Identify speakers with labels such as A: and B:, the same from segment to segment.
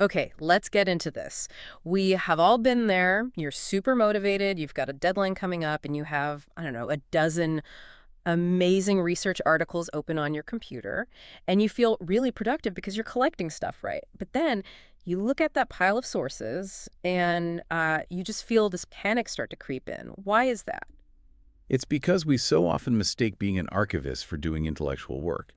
A: Okay, let's get into this. We have all been there. You're super motivated. You've got a deadline coming up, and you have, I don't know, a dozen amazing research articles open on your computer, and you feel really productive because you're collecting stuff, right? But then you look at that pile of sources, and you just feel this panic start to creep in. Why is that?
B: It's because we so often mistake being an archivist for doing intellectual work.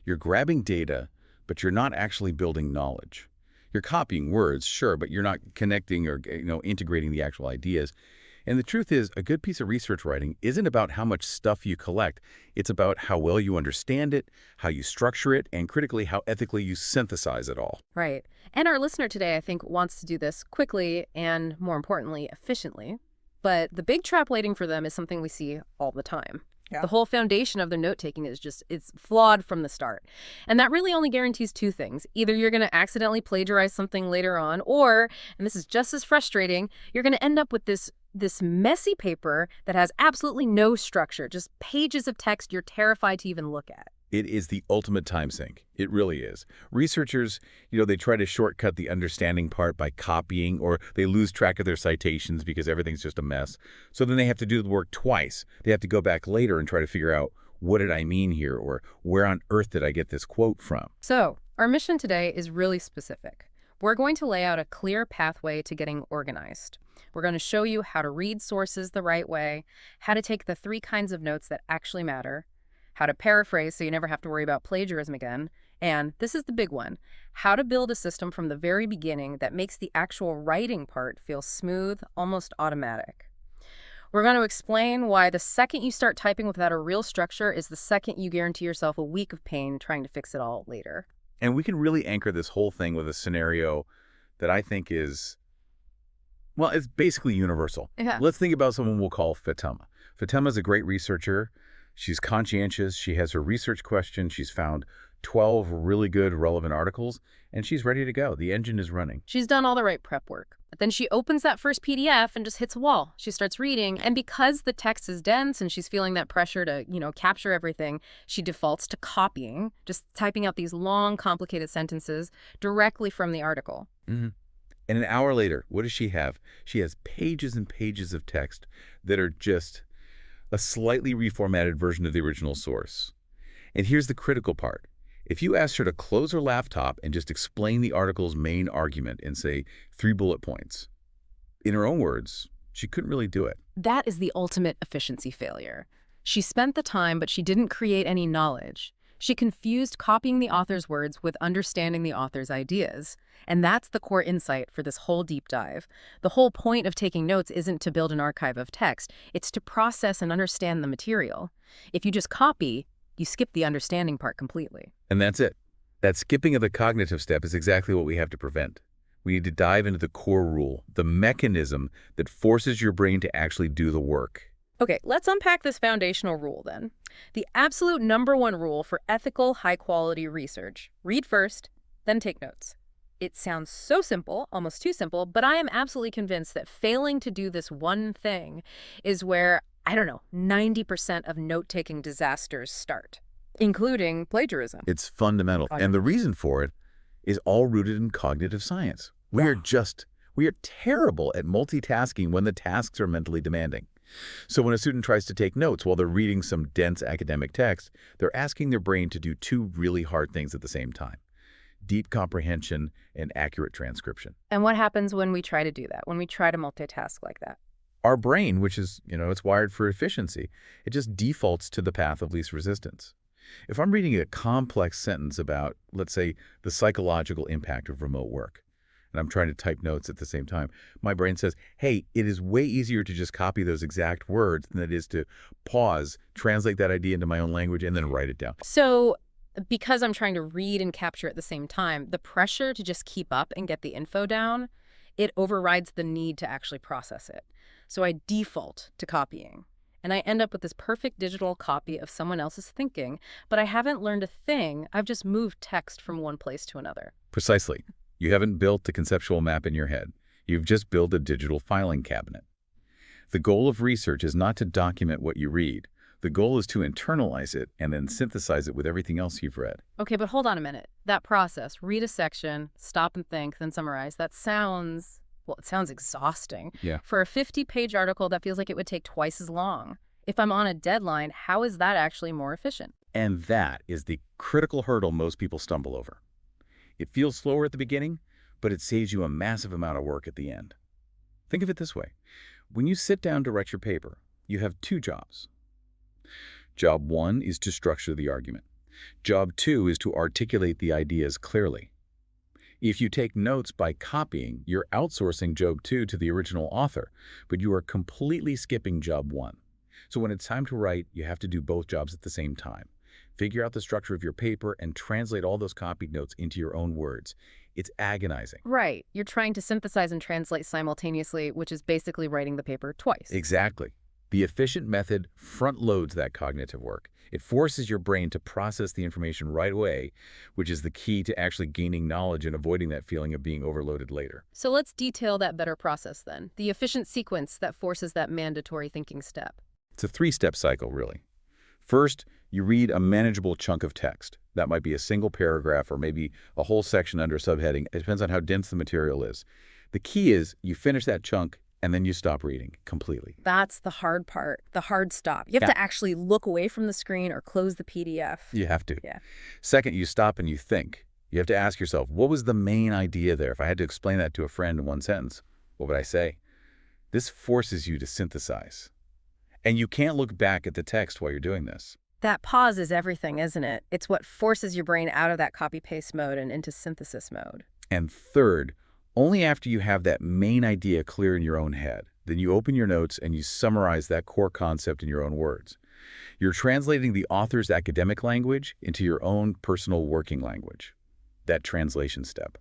B: You're grabbing data, but you're not actually building knowledge. You're copying words, sure, but you're not connecting or integrating the actual ideas. And the truth is, a good piece of research writing isn't about how much stuff you collect. It's about how well you understand it, how you structure it, and critically, how ethically you synthesize it all.
A: Right. And our listener today, I think, wants to do this quickly and, more importantly, efficiently. But the big trap waiting for them is something we see all the time.
C: Yeah.
A: The whole foundation of their note-taking it's flawed from the start. And that really only guarantees two things. Either you're going to accidentally plagiarize something later on, or, and this is just as frustrating, you're going to end up with this messy paper that has absolutely no structure, just pages of text you're terrified to even look at.
B: It is the ultimate time sink. It really is. Researchers, they try to shortcut the understanding part by copying, or they lose track of their citations because everything's just a mess. So then they have to do the work twice. They have to go back later and try to figure out, what did I mean here, or where on earth did I get this quote from?
A: So our mission today is really specific. We're going to lay out a clear pathway to getting organized. We're going to show you how to read sources the right way, how to take the 3 kinds of notes that actually matter, how to paraphrase so you never have to worry about plagiarism again, and this is the big one, how to build a system from the very beginning that makes the actual writing part feel smooth, almost automatic. We're going to explain why the second you start typing without a real structure is the second you guarantee yourself a week of pain trying to fix it all later.
B: And we can really anchor this whole thing with a scenario that I think is, well, it's basically universal.
A: Yeah.
B: Let's think about someone we'll call Fatima. Fatima is a great researcher. She's conscientious. She has her research question. She's found 12 really good, relevant articles, and she's ready to go. The engine is running.
A: She's done all the right prep work. But then she opens that first PDF and just hits a wall. She starts reading, and because the text is dense and she's feeling that pressure to, capture everything, she defaults to copying, just typing out these long, complicated sentences directly from the article.
B: Mm-hmm. And an hour later, what does she have? She has pages and pages of text that are just a slightly reformatted version of the original source. And here's the critical part. If you asked her to close her laptop and just explain the article's main argument in, say, 3 bullet points, in her own words, she couldn't really do it.
A: That is the ultimate efficiency failure. She spent the time, but she didn't create any knowledge. She confused copying the author's words with understanding the author's ideas. And that's the core insight for this whole deep dive. The whole point of taking notes isn't to build an archive of text. It's to process and understand the material. If you just copy, you skip the understanding part completely.
B: And that's it. That skipping of the cognitive step is exactly what we have to prevent. We need to dive into the core rule, the mechanism that forces your brain to actually do the work.
A: Okay, let's unpack this foundational rule then. The absolute #1 rule for ethical, high-quality research. Read first, then take notes. It sounds so simple, almost too simple, but I am absolutely convinced that failing to do this one thing is where, 90% of note-taking disasters start, including plagiarism.
B: It's fundamental. And the reason for it is all rooted in cognitive science. We are terrible at multitasking when the tasks are mentally demanding. So when a student tries to take notes while they're reading some dense academic text, they're asking their brain to do 2 really hard things at the same time: deep comprehension and accurate transcription.
A: And what happens when we try to do that, when we try to multitask like that?
B: Our brain, which is, it's wired for efficiency, it just defaults to the path of least resistance. If I'm reading a complex sentence about, let's say, the psychological impact of remote work, and I'm trying to type notes at the same time, my brain says, hey, it is way easier to just copy those exact words than it is to pause, translate that idea into my own language, and then write it down.
A: So because I'm trying to read and capture at the same time, the pressure to just keep up and get the info down, it overrides the need to actually process it. So I default to copying. And I end up with this perfect digital copy of someone else's thinking, but I haven't learned a thing. I've just moved text from one place to another.
B: Precisely. You haven't built the conceptual map in your head. You've just built a digital filing cabinet. The goal of research is not to document what you read. The goal is to internalize it and then synthesize it with everything else you've read.
A: Okay, but hold on a minute. That process, read a section, stop and think, then summarize, that sounds, well, it sounds exhausting.
B: Yeah.
A: For a 50-page article, that feels like it would take twice as long. If I'm on a deadline, how is that actually more efficient?
B: And that is the critical hurdle most people stumble over. It feels slower at the beginning, but it saves you a massive amount of work at the end. Think of it this way. When you sit down to write your paper, you have two jobs. Job 1 is to structure the argument. Job 2 is to articulate the ideas clearly. If you take notes by copying, you're outsourcing Job 2 to the original author, but you are completely skipping Job 1. So when it's time to write, you have to do both jobs at the same time. Figure out the structure of your paper and translate all those copied notes into your own words. It's agonizing.
A: Right. You're trying to synthesize and translate simultaneously, which is basically writing the paper twice.
B: Exactly. The efficient method front-loads that cognitive work. It forces your brain to process the information right away, which is the key to actually gaining knowledge and avoiding that feeling of being overloaded later.
A: So let's detail that better process then. The efficient sequence that forces that mandatory thinking step.
B: It's a three-step cycle, really. First, you read a manageable chunk of text. That might be a single paragraph or maybe a whole section under a subheading. It depends on how dense the material is. The key is you finish that chunk and then you stop reading completely.
A: That's the hard part, the hard stop. You have to actually look away from the screen or close the PDF.
B: You have to.
A: Yeah.
B: Second, you stop and you think. You have to ask yourself, what was the main idea there? If I had to explain that to a friend in one sentence, what would I say? This forces you to synthesize. And you can't look back at the text while you're doing this.
A: That pause is everything, isn't it? It's what forces your brain out of that copy-paste mode and into synthesis mode.
B: And third, only after you have that main idea clear in your own head, then you open your notes and you summarize that core concept in your own words. You're translating the author's academic language into your own personal working language. That translation step.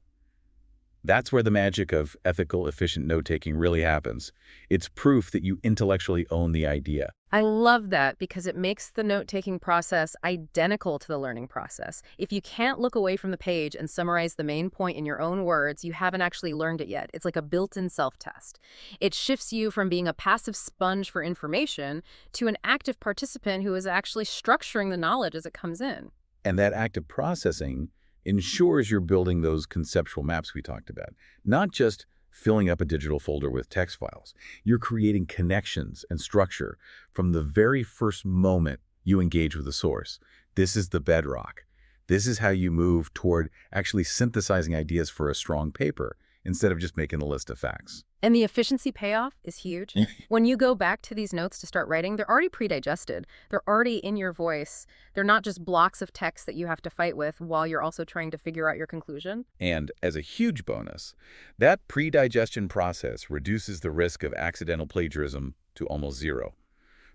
B: That's where the magic of ethical, efficient note-taking really happens. It's proof that you intellectually own the idea.
A: I love that because it makes the note-taking process identical to the learning process. If you can't look away from the page and summarize the main point in your own words, you haven't actually learned it yet. It's like a built-in self-test. It shifts you from being a passive sponge for information to an active participant who is actually structuring the knowledge as it comes in.
B: And that active processing ensures you're building those conceptual maps we talked about, not just filling up a digital folder with text files. You're creating connections and structure from the very first moment you engage with the source. This is the bedrock. This is how you move toward actually synthesizing ideas for a strong paper instead of just making a list of facts.
A: And the efficiency payoff is huge. When you go back to these notes to start writing, they're already pre-digested. They're already in your voice. They're not just blocks of text that you have to fight with while you're also trying to figure out your conclusion.
B: And as a huge bonus, that pre-digestion process reduces the risk of accidental plagiarism to almost zero.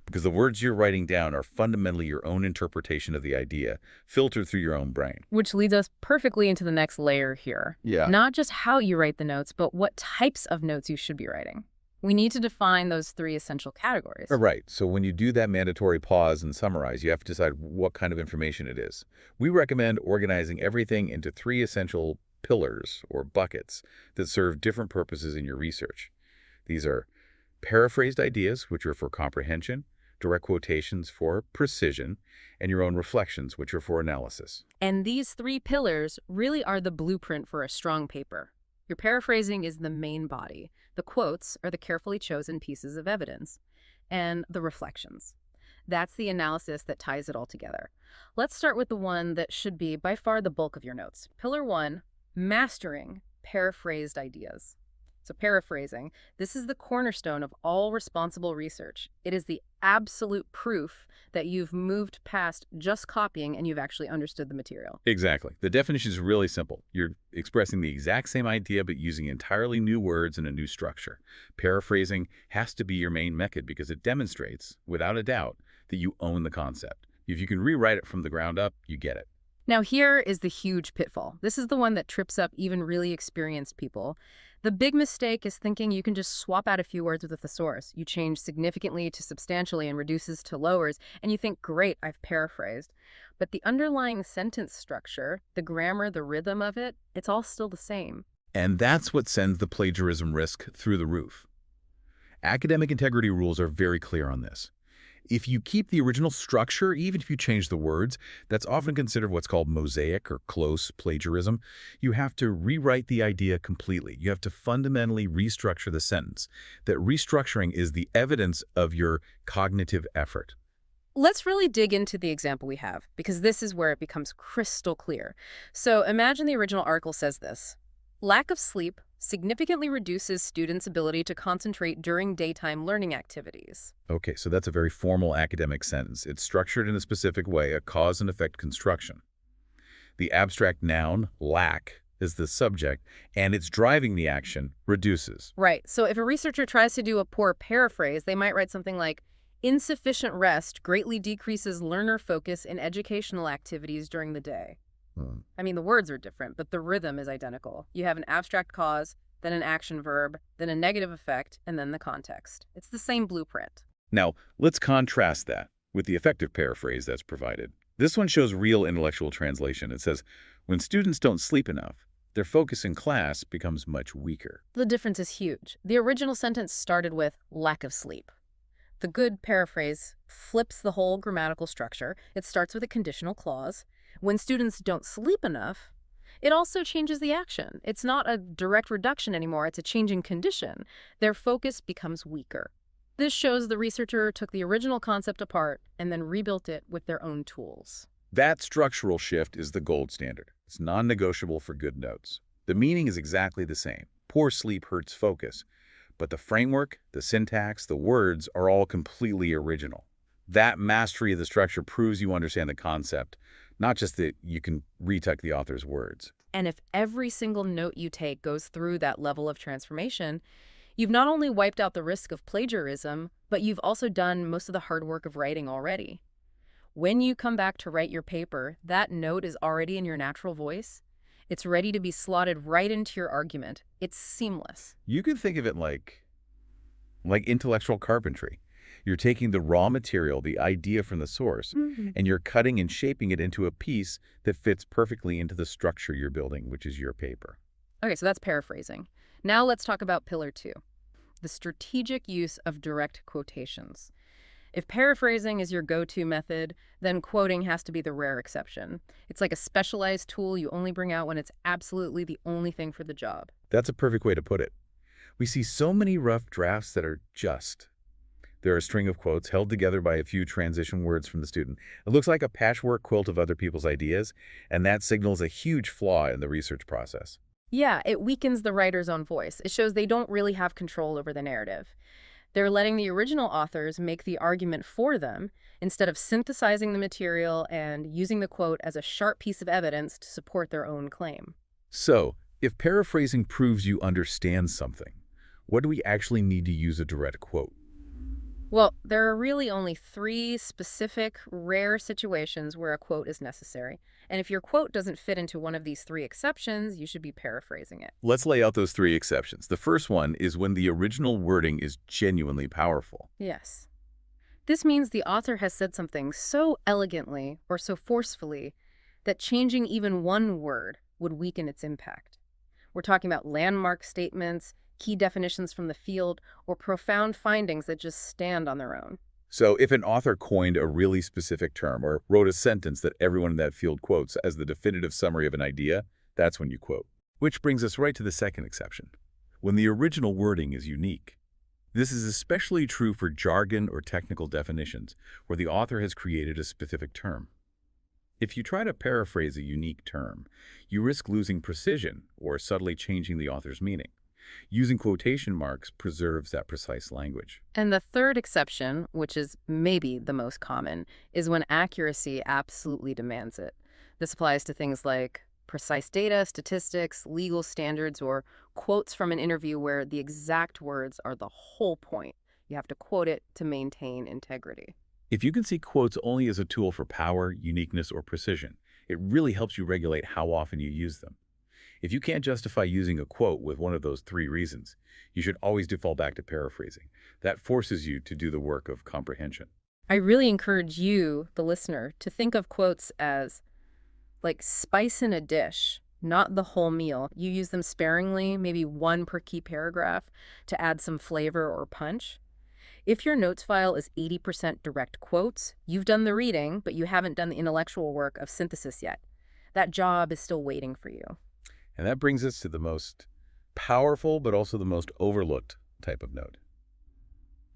B: Because the words you're writing down are fundamentally your own interpretation of the idea, filtered through your own brain.
A: Which leads us perfectly into the next layer here.
B: Yeah.
A: Not just how you write the notes, but what types of notes you should be writing. We need to define those three essential categories.
B: Right. So when you do that mandatory pause and summarize, you have to decide what kind of information it is. We recommend organizing everything into three essential pillars or buckets that serve different purposes in your research. These are paraphrased ideas, which are for comprehension, direct quotations for precision, and your own reflections, which are for analysis.
A: And these three pillars really are the blueprint for a strong paper. Your paraphrasing is the main body. The quotes are the carefully chosen pieces of evidence. And the reflections. That's the analysis that ties it all together. Let's start with the one that should be by far the bulk of your notes. Pillar 1, mastering paraphrased ideas. So paraphrasing, this is the cornerstone of all responsible research. It is the absolute proof that you've moved past just copying and you've actually understood the material.
B: Exactly. The definition is really simple. You're expressing the exact same idea but using entirely new words and a new structure. Paraphrasing has to be your main method because it demonstrates, without a doubt, that you own the concept. If you can rewrite it from the ground up, you get it.
A: Now here is the huge pitfall. This is the one that trips up even really experienced people. The big mistake is thinking you can just swap out a few words with the thesaurus. You change significantly to substantially and reduces to lowers, and you think, great, I've paraphrased. But the underlying sentence structure, the grammar, the rhythm of it, it's all still the same.
B: And that's what sends the plagiarism risk through the roof. Academic integrity rules are very clear on this. If you keep the original structure, even if you change the words, that's often considered what's called mosaic or close plagiarism. You have to rewrite the idea completely. You have to fundamentally restructure the sentence. That restructuring is the evidence of your cognitive effort.
A: Let's really dig into the example we have, because this is where it becomes crystal clear. So imagine the original article says this: lack of sleep significantly reduces students' ability to concentrate during daytime learning activities.
B: Okay, so that's a very formal academic sentence. It's structured in a specific way, a cause and effect construction. The abstract noun, lack, is the subject, and it's driving the action, reduces.
A: Right. So if a researcher tries to do a poor paraphrase, they might write something like, insufficient rest greatly decreases learner focus in educational activities during the day.
B: Hmm.
A: I mean, the words are different, but the rhythm is identical. You have an abstract cause, then an action verb, then a negative effect, and then the context. It's the same blueprint.
B: Now, let's contrast that with the effective paraphrase that's provided. This one shows real intellectual translation. It says, when students don't sleep enough, their focus in class becomes much weaker.
A: The difference is huge. The original sentence started with lack of sleep. The good paraphrase flips the whole grammatical structure. It starts with a conditional clause. When students don't sleep enough, it also changes the action. It's not a direct reduction anymore. It's a changing condition. Their focus becomes weaker. This shows the researcher took the original concept apart and then rebuilt it with their own tools.
B: That structural shift is the gold standard. It's non-negotiable for good notes. The meaning is exactly the same. Poor sleep hurts focus. But the framework, the syntax, the words are all completely original. That mastery of the structure proves you understand the concept, not just that you can retuck the author's words.
A: And if every single note you take goes through that level of transformation, you've not only wiped out the risk of plagiarism, but you've also done most of the hard work of writing already. When you come back to write your paper, that note is already in your natural voice. It's ready to be slotted right into your argument. It's seamless.
B: You can think of it like intellectual carpentry. You're taking the raw material, the idea from the source, and you're cutting and shaping it into a piece that fits perfectly into the structure you're building, which is your paper.
A: Okay, so that's paraphrasing. Now let's talk about pillar 2, the strategic use of direct quotations. If paraphrasing is your go-to method, then quoting has to be the rare exception. It's like a specialized tool you only bring out when it's absolutely the only thing for the job.
B: That's a perfect way to put it. We see so many rough drafts that are just. They're a string of quotes held together by a few transition words from the student. It looks like a patchwork quilt of other people's ideas, and that signals a huge flaw in the research process.
A: Yeah, it weakens the writer's own voice. It shows they don't really have control over the narrative. They're letting the original authors make the argument for them instead of synthesizing the material and using the quote as a sharp piece of evidence to support their own claim.
B: So, if paraphrasing proves you understand something, what do we actually need to use a direct quote?
A: Well, there are really only 3 specific, rare situations where a quote is necessary. And if your quote doesn't fit into one of these 3 exceptions, you should be paraphrasing it.
B: Let's lay out those 3 exceptions. The first one is when the original wording is genuinely powerful.
A: Yes. This means the author has said something so elegantly or so forcefully that changing even one word would weaken its impact. We're talking about landmark statements, key definitions from the field, or profound findings that just stand on their own.
B: So if an author coined a really specific term or wrote a sentence that everyone in that field quotes as the definitive summary of an idea, that's when you quote. Which brings us right to the second exception, when the original wording is unique. This is especially true for jargon or technical definitions, where the author has created a specific term. If you try to paraphrase a unique term, you risk losing precision or subtly changing the author's meaning. Using quotation marks preserves that precise language.
A: And the third exception, which is maybe the most common, is when accuracy absolutely demands it. This applies to things like precise data, statistics, legal standards, or quotes from an interview where the exact words are the whole point. You have to quote it to maintain integrity.
B: If you can see quotes only as a tool for power, uniqueness, or precision, it really helps you regulate how often you use them. If you can't justify using a quote with one of those 3 reasons, you should always default back to paraphrasing. That forces you to do the work of comprehension.
A: I really encourage you, the listener, to think of quotes as like spice in a dish, not the whole meal. You use them sparingly, maybe 1 per key paragraph, to add some flavor or punch. If your notes file is 80% direct quotes, you've done the reading, but you haven't done the intellectual work of synthesis yet. That job is still waiting for you.
B: And that brings us to the most powerful but also the most overlooked type of note.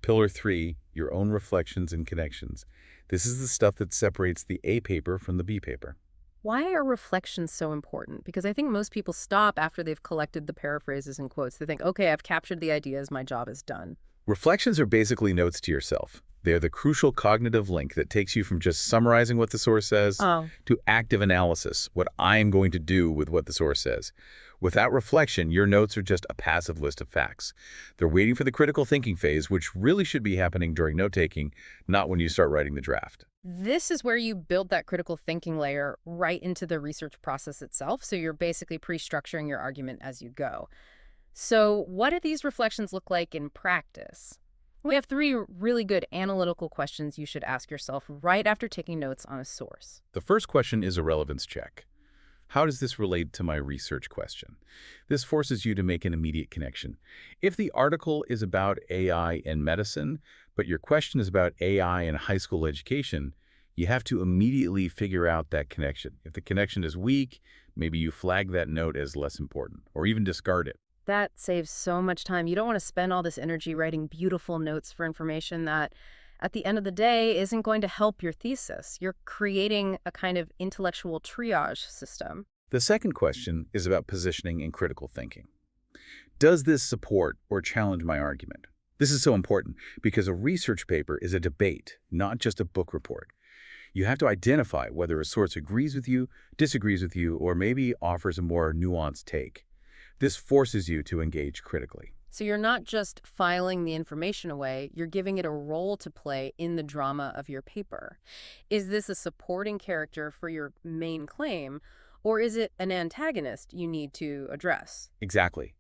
B: Pillar 3, your own reflections and connections. This is the stuff that separates the A paper from the B paper.
A: Why are reflections so important? Because I think most people stop after they've collected the paraphrases and quotes. They think, okay, I've captured the ideas, my job is done.
B: Reflections are basically notes to yourself. They are the crucial cognitive link that takes you from just summarizing what the source says to active analysis, what I'm going to do with what the source says. Without reflection, your notes are just a passive list of facts. They're waiting for the critical thinking phase, which really should be happening during note-taking, not when you start writing the draft.
A: This is where you build that critical thinking layer right into the research process itself, so you're basically pre-structuring your argument as you go. So what do these reflections look like in practice? We have 3 really good analytical questions you should ask yourself right after taking notes on a source.
B: The first question is a relevance check. How does this relate to my research question? This forces you to make an immediate connection. If the article is about AI and medicine, but your question is about AI and high school education, you have to immediately figure out that connection. If the connection is weak, maybe you flag that note as less important, or even discard it.
A: That saves so much time. You don't want to spend all this energy writing beautiful notes for information that, at the end of the day, isn't going to help your thesis. You're creating a kind of intellectual triage system.
B: The second question is about positioning and critical thinking. Does this support or challenge my argument? This is so important because a research paper is a debate, not just a book report. You have to identify whether a source agrees with you, disagrees with you, or maybe offers a more nuanced take. This forces you to engage critically.
A: So you're not just filing the information away, you're giving it a role to play in the drama of your paper. Is this a supporting character for your main claim, or is it an antagonist you need to address?
B: Exactly.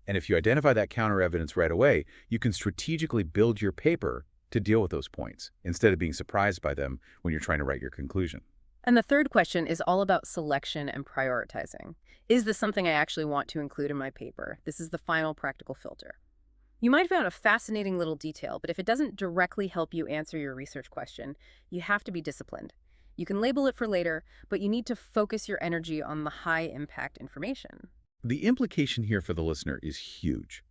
B: And if you identify that counter-evidence right away, you can strategically build your paper to deal with those points, instead of being surprised by them when you're trying to write your conclusion.
A: And the third question is all about selection and prioritizing. Is this something I actually want to include in my paper? This is the final practical filter. You might have found a fascinating little detail, but if it doesn't directly help you answer your research question, you have to be disciplined. You can label it for later, but you need to focus your energy on the high-impact information.
B: The implication here for the listener is huge.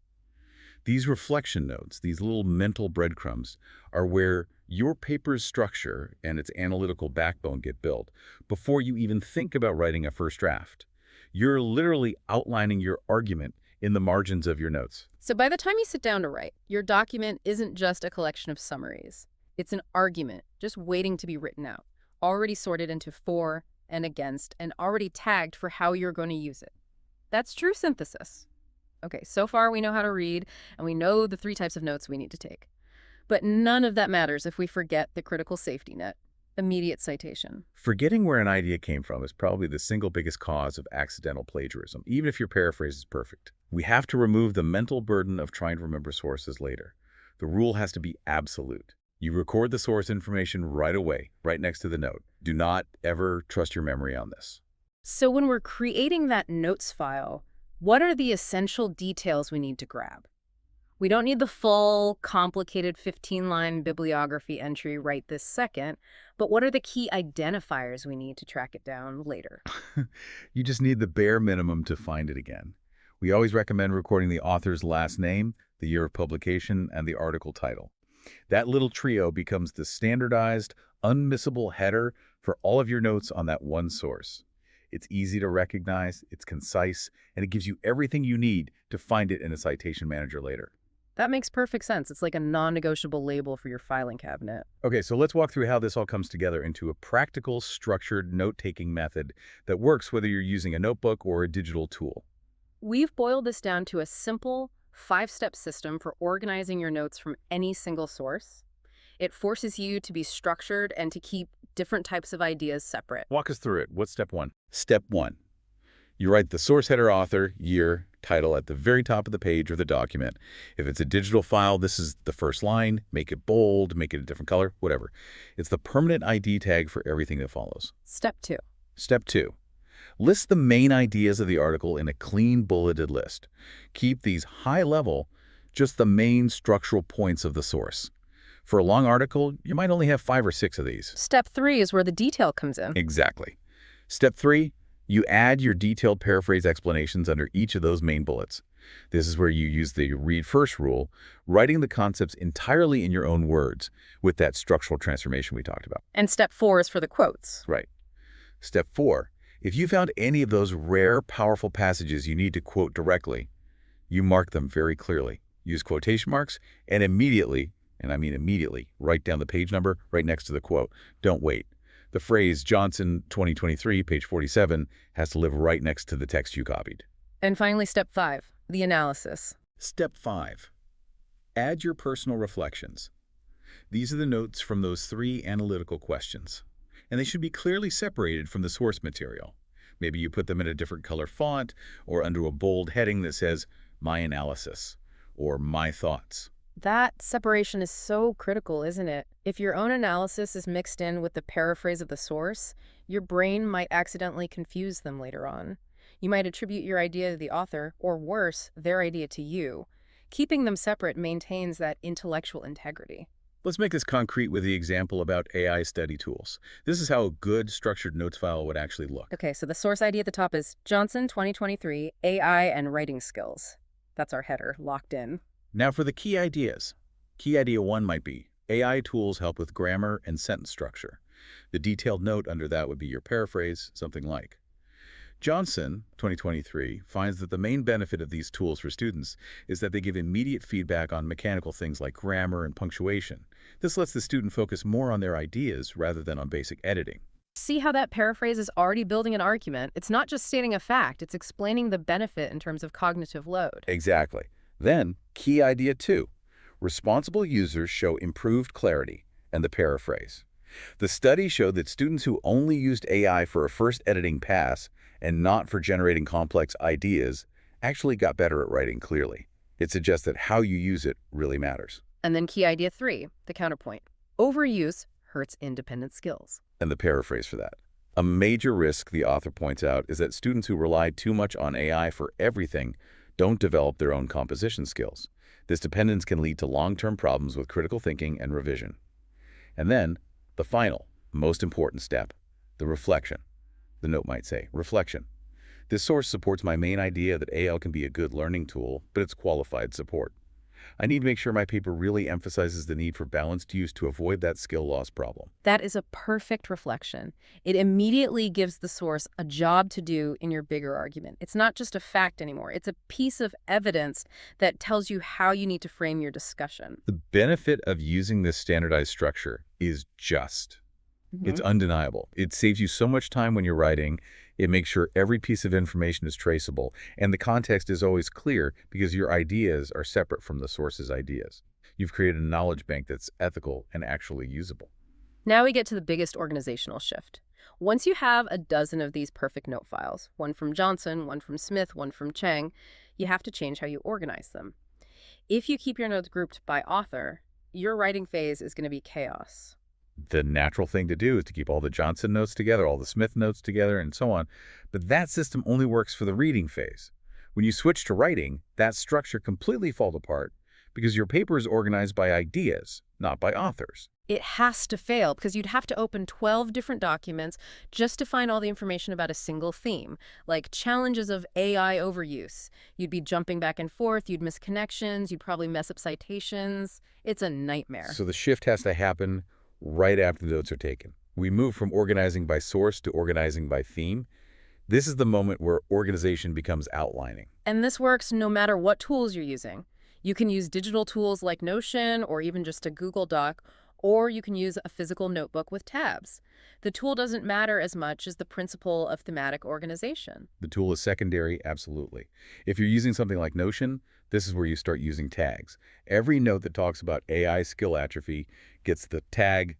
B: These reflection notes, these little mental breadcrumbs, are where your paper's structure and its analytical backbone get built before you even think about writing a first draft. You're literally outlining your argument in the margins of your notes.
A: So by the time you sit down to write, your document isn't just a collection of summaries. It's an argument just waiting to be written out, already sorted into for and against, and already tagged for how you're going to use it. That's true synthesis. Okay, so far we know how to read, and we know the 3 types of notes we need to take. But none of that matters if we forget the critical safety net, immediate citation.
B: Forgetting where an idea came from is probably the single biggest cause of accidental plagiarism, even if your paraphrase is perfect. We have to remove the mental burden of trying to remember sources later. The rule has to be absolute. You record the source information right away, right next to the note. Do not ever trust your memory on this.
A: So when we're creating that notes file, what are the essential details we need to grab? We don't need the full, complicated 15-line bibliography entry right this second, but what are the key identifiers we need to track it down later?
B: You just need the bare minimum to find it again. We always recommend recording the author's last name, the year of publication, and the article title. That little trio becomes the standardized, unmissable header for all of your notes on that one source. It's easy to recognize, it's concise, and it gives you everything you need to find it in a citation manager later.
A: That makes perfect sense. It's like a non-negotiable label for your filing cabinet.
B: Okay, so let's walk through how this all comes together into a practical, structured note-taking method that works whether you're using a notebook or a digital tool.
A: We've boiled this down to a simple 5-step system for organizing your notes from any single source. It forces you to be structured and to keep different types of ideas separate.
B: Walk us through it. What's step 1? Step 1. You write the source header, author, year, title at the very top of the page or the document. If it's a digital file, this is the first line. Make it bold, make it a different color, whatever. It's the permanent ID tag for everything that follows.
A: Step 2.
B: Step 2. List the main ideas of the article in a clean bulleted list. Keep these high level, just the main structural points of the source. For a long article, you might only have 5 or 6 of these.
A: Step 3 is where the detail comes in.
B: Exactly. Step 3, you add your detailed paraphrase explanations under each of those main bullets. This is where you use the read first rule, writing the concepts entirely in your own words with that structural transformation we talked about.
A: And step 4 is for the quotes.
B: Right. Step 4, if you found any of those rare, powerful passages you need to quote directly, you mark them very clearly. Use quotation marks and immediately, and I mean immediately, write down the page number right next to the quote. Don't wait. The phrase Johnson 2023, page 47, has to live right next to the text you copied.
A: And finally, step 5, the analysis.
B: Step 5, add your personal reflections. These are the notes from those 3 analytical questions, and they should be clearly separated from the source material. Maybe you put them in a different color font or under a bold heading that says, My Analysis, or My Thoughts.
A: That separation is so critical, isn't it? If your own analysis is mixed in with the paraphrase of the source, your brain might accidentally confuse them later on. You might attribute your idea to the author, or worse, their idea to you. Keeping them separate maintains that intellectual integrity.
B: Let's make this concrete with the example about AI study tools. This is how a good structured notes file would actually look.
A: Okay, so the source ID at the top is Johnson 2023 AI and Writing Skills. That's our header, locked in.
B: Now for the key ideas. Key idea 1 might be, AI tools help with grammar and sentence structure. The detailed note under that would be your paraphrase, something like, Johnson, 2023, finds that the main benefit of these tools for students is that they give immediate feedback on mechanical things like grammar and punctuation. This lets the student focus more on their ideas rather than on basic editing.
A: See how that paraphrase is already building an argument? It's not just stating a fact, it's explaining the benefit in terms of cognitive load.
B: Exactly. Then, key idea 2. Responsible users show improved clarity, and the paraphrase. The study showed that students who only used AI for a first editing pass and not for generating complex ideas actually got better at writing clearly. It suggests that how you use it really matters.
A: And then key idea 3, the counterpoint. Overuse hurts independent skills.
B: And the paraphrase for that. A major risk, the author points out, is that students who rely too much on AI for everything don't develop their own composition skills. This dependence can lead to long-term problems with critical thinking and revision. And then, the final, most important step, the reflection. The note might say, reflection. This source supports my main idea that AI can be a good learning tool, but it's qualified support. I need to make sure my paper really emphasizes the need for balanced use to avoid that skill loss problem.
A: That is a perfect reflection. It immediately gives the source a job to do in your bigger argument. It's not just a fact anymore. It's a piece of evidence that tells you how you need to frame your discussion.
B: The benefit of using this standardized structure is just. It's undeniable. It saves you so much time when you're writing. It makes sure every piece of information is traceable, and the context is always clear because your ideas are separate from the source's ideas. You've created a knowledge bank that's ethical and actually usable.
A: Now we get to the biggest organizational shift. Once you have a dozen of these perfect note files, one from Johnson, one from Smith, one from Cheng, you have to change how you organize them. If you keep your notes grouped by author, your writing phase is going to be chaos.
B: The natural thing to do is to keep all the Johnson notes together, all the Smith notes together, and so on. But that system only works for the reading phase. When you switch to writing, that structure completely falls apart because your paper is organized by ideas, not by authors.
A: It has to fail because you'd have to open 12 different documents just to find all the information about a single theme, like challenges of AI overuse. You'd be jumping back and forth, you'd miss connections, you'd probably mess up citations. It's a nightmare.
B: So the shift has to happen right after the notes are taken. We move from organizing by source to organizing by theme. This is the moment where organization becomes outlining.
A: And this works no matter what tools you're using. You can use digital tools like Notion or even just a Google Doc, or you can use a physical notebook with tabs. The tool doesn't matter as much as the principle of thematic organization.
B: The tool is secondary, absolutely. If you're using something like Notion, this is where you start using tags. Every note that talks about AI skill atrophy gets the tag,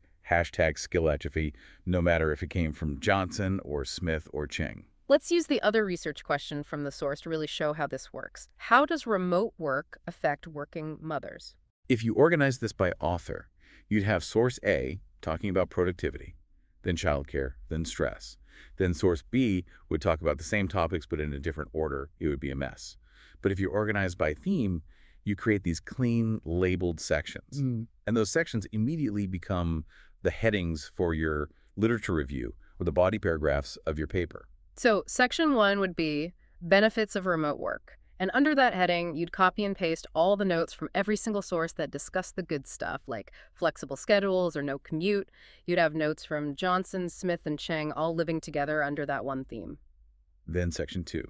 B: #skill atrophy, no matter if it came from Johnson or Smith or Cheng.
A: Let's use the other research question from the source to really show how this works. How does remote work affect working mothers?
B: If you organize this by author, you'd have source A talking about productivity, then childcare, then stress. Then source B would talk about the same topics but in a different order. It would be a mess. But if you organize by theme, You create these clean, labeled sections. And those sections immediately become the headings for your literature review or the body paragraphs of your paper.
A: So section 1 would be benefits of remote work. And under that heading, you'd copy and paste all the notes from every single source that discuss the good stuff, like flexible schedules or no commute. You'd have notes from Johnson, Smith, and Cheng all living together under that one theme.
B: Then section 2,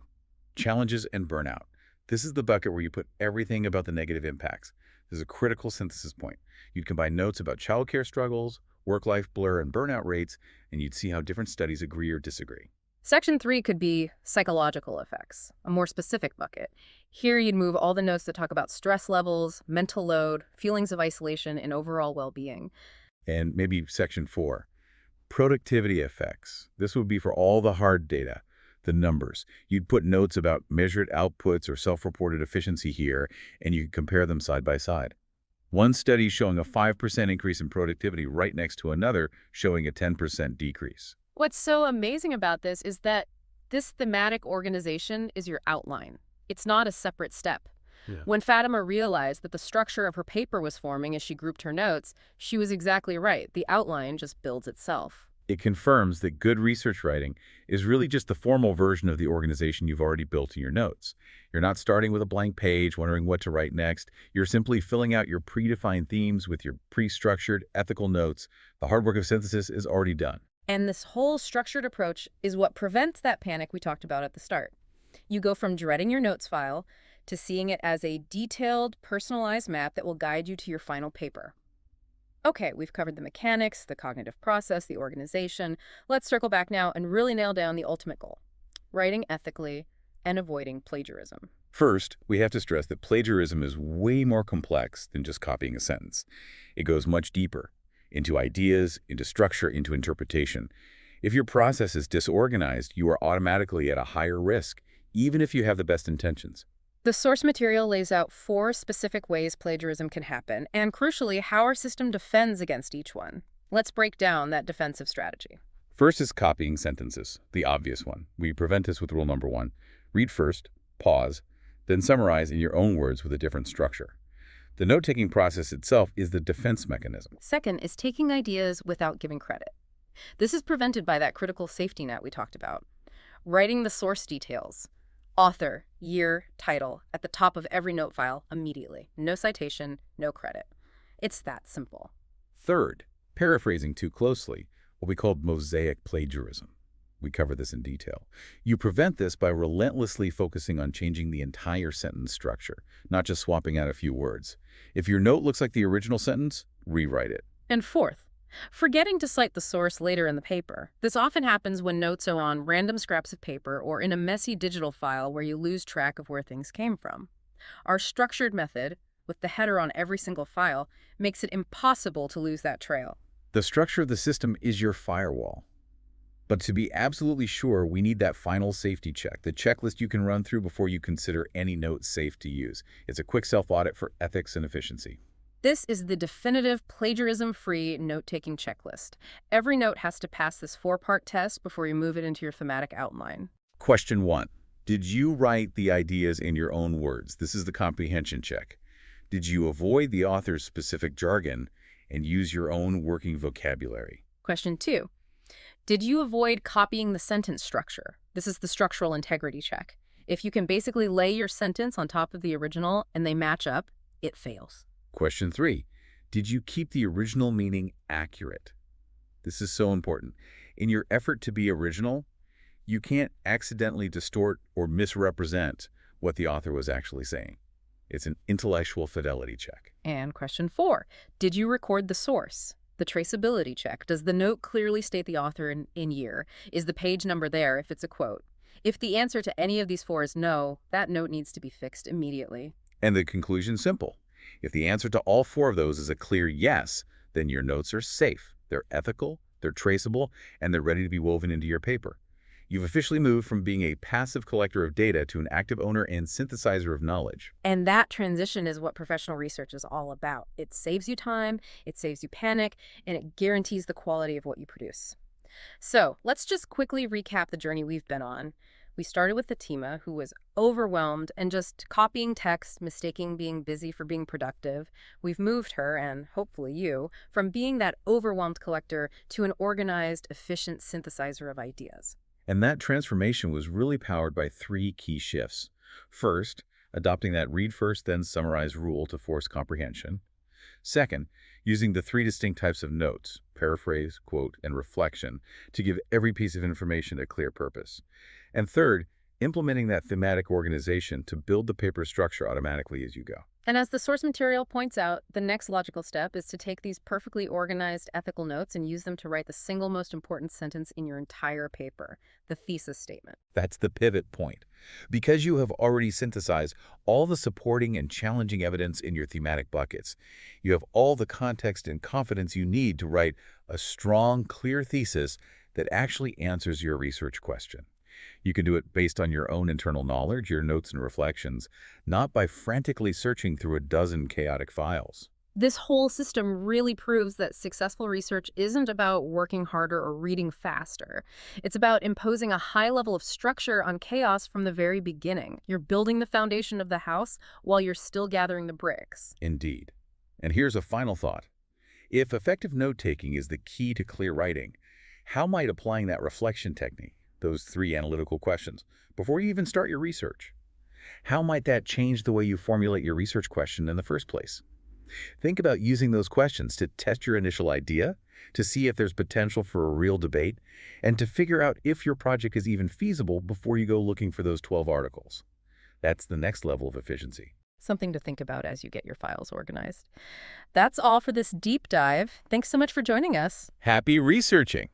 B: challenges and burnout. This is the bucket where you put everything about the negative impacts. This is a critical synthesis point. You'd combine notes about childcare struggles, work-life blur, and burnout rates, and you'd see how different studies agree or disagree.
A: Section 3 could be psychological effects, a more specific bucket. Here you'd move all the notes that talk about stress levels, mental load, feelings of isolation, and overall well-being.
B: And maybe section 4, productivity effects. This would be for all the hard data, the numbers. You'd put notes about measured outputs or self-reported efficiency here, and you could compare them side by side. One study showing a 5% increase in productivity right next to another showing a 10% decrease.
A: What's so amazing about this is that this thematic organization is your outline. It's not a separate step.
B: Yeah.
A: When Fatima realized that the structure of her paper was forming as she grouped her notes, she was exactly right. The outline just builds itself.
B: It confirms that good research writing is really just the formal version of the organization you've already built in your notes. You're not starting with a blank page, wondering what to write next. You're simply filling out your predefined themes with your pre-structured ethical notes. The hard work of synthesis is already done.
A: And this whole structured approach is what prevents that panic we talked about at the start. You go from dreading your notes file to seeing it as a detailed, personalized map that will guide you to your final paper. Okay, we've covered the mechanics, the cognitive process, the organization. Let's circle back now and really nail down the ultimate goal: writing ethically and avoiding plagiarism.
B: First, we have to stress that plagiarism is way more complex than just copying a sentence. It goes much deeper, into ideas, into structure, into interpretation. If your process is disorganized, you are automatically at a higher risk, even if you have the best intentions.
A: The source material lays out 4 specific ways plagiarism can happen, and crucially, how our system defends against each one. Let's break down that defensive strategy.
B: First is copying sentences, the obvious one. We prevent this with rule number 1. Read first, pause, then summarize in your own words with a different structure. The note-taking process itself is the defense mechanism.
A: Second is taking ideas without giving credit. This is prevented by that critical safety net we talked about. Writing the source details, author, year, title, at the top of every note file immediately. No citation, no credit. It's that simple.
B: Third, paraphrasing too closely, what we call mosaic plagiarism. We cover this in detail. You prevent this by relentlessly focusing on changing the entire sentence structure, not just swapping out a few words. If your note looks like the original sentence, rewrite it.
A: And fourth, forgetting to cite the source later in the paper. This often happens when notes are on random scraps of paper or in a messy digital file where you lose track of where things came from. Our structured method, with the header on every single file, makes it impossible to lose that trail.
B: The structure of the system is your firewall. But to be absolutely sure, we need that final safety check, the checklist you can run through before you consider any note safe to use. It's a quick self-audit for ethics and efficiency.
A: This is the definitive plagiarism-free note-taking checklist. Every note has to pass this 4-part test before you move it into your thematic outline.
B: Question 1. Did you write the ideas in your own words? This is the comprehension check. Did you avoid the author's specific jargon and use your own working vocabulary?
A: Question 2. Did you avoid copying the sentence structure? This is the structural integrity check. If you can basically lay your sentence on top of the original and they match up, it fails.
B: Question 3. Did you keep the original meaning accurate? This is so important. In your effort to be original, you can't accidentally distort or misrepresent what the author was actually saying. It's an intellectual fidelity check.
A: And question 4. Did you record the source? The traceability check. Does the note clearly state the author in year? Is the page number there if it's a quote? If the answer to any of these 4 is no, that note needs to be fixed immediately.
B: And the conclusion's simple. If the answer to all 4 of those is a clear yes, then your notes are safe. They're ethical, they're traceable, and they're ready to be woven into your paper. You've officially moved from being a passive collector of data to an active owner and synthesizer of knowledge.
A: And that transition is what professional research is all about. It saves you time, it saves you panic, and it guarantees the quality of what you produce. So let's just quickly recap the journey we've been on. We started with Fatima, who was overwhelmed and just copying text, mistaking being busy for being productive. We've moved her, and hopefully you, from being that overwhelmed collector to an organized, efficient synthesizer of ideas.
B: And that transformation was really powered by three key shifts. First, adopting that read first, then summarize rule to force comprehension. Second, using the three distinct types of notes, paraphrase, quote, and reflection, to give every piece of information a clear purpose. And third, implementing that thematic organization to build the paper structure automatically as you go.
A: And as the source material points out, the next logical step is to take these perfectly organized ethical notes and use them to write the single most important sentence in your entire paper, the thesis statement.
B: That's the pivot point. Because you have already synthesized all the supporting and challenging evidence in your thematic buckets, you have all the context and confidence you need to write a strong, clear thesis that actually answers your research question. You can do it based on your own internal knowledge, your notes and reflections, not by frantically searching through a dozen chaotic files.
A: This whole system really proves that successful research isn't about working harder or reading faster. It's about imposing a high level of structure on chaos from the very beginning. You're building the foundation of the house while you're still gathering the bricks.
B: Indeed. And here's a final thought. If effective note-taking is the key to clear writing, how might applying that reflection technique, those three analytical questions, before you even start your research, how might that change the way you formulate your research question in the first place? Think about using those questions to test your initial idea, to see if there's potential for a real debate, and to figure out if your project is even feasible before you go looking for those 12 articles. That's the next level of efficiency.
A: Something to think about as you get your files organized. That's all for this deep dive. Thanks so much for joining us.
B: Happy researching!